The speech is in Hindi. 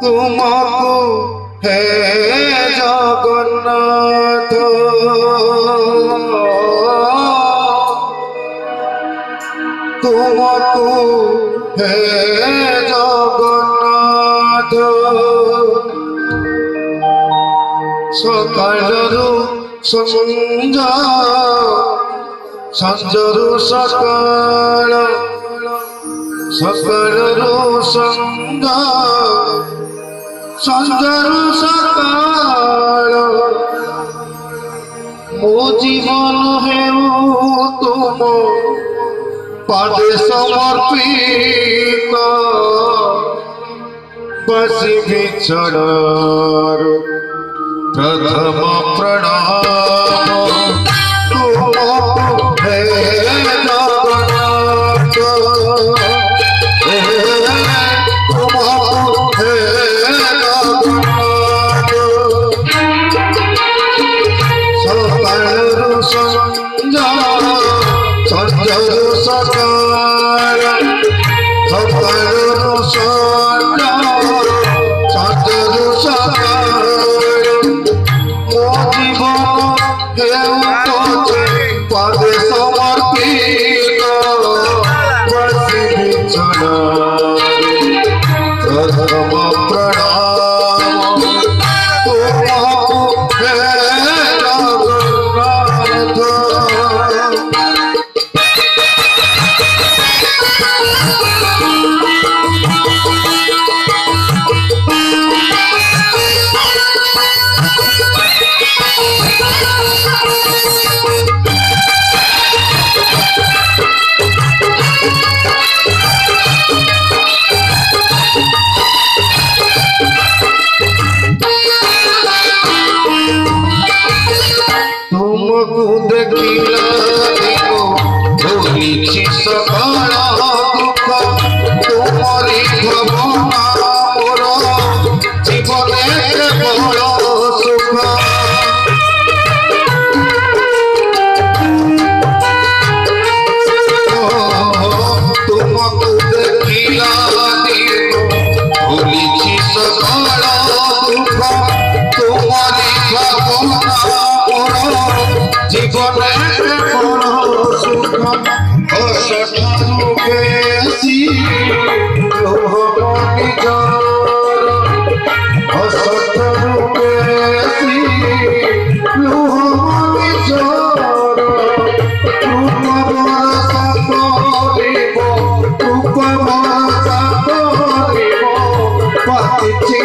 तुमको हे जगन्नाथ तुमको हे जगन्नाथ सकाळरू संजा संजरू सकाळ सकाळरू संजा संजरू सकाळ मो जीवन हेउ तुम पादे समर्पित बसी बिछड़ार प्रथम प्रणाम तुमको हे जगन्नाथ तुमको हे जगन्नाथ सकाळरू संजा संजरू सकाळ सकाळरू संजा संजरू सकाळ मो जीवन हेउ तोते पादे समर्पित बसी बिछड़ार प्रथम प्रणाम तुमको हे जगन्नाथ। तुमको देखिला दिनो भूलिछि सकाळ दुख तुमरी भावना मोर जीवने केवल सुख तुमको देखिला दिनो भूलिछि सकाळ दुख तुमरी भावना जीवने केवल सुख असठारु बेसी लोहमणि जार असठारु बेसी लोहमणि जार रूप बरसा करिब पातिछि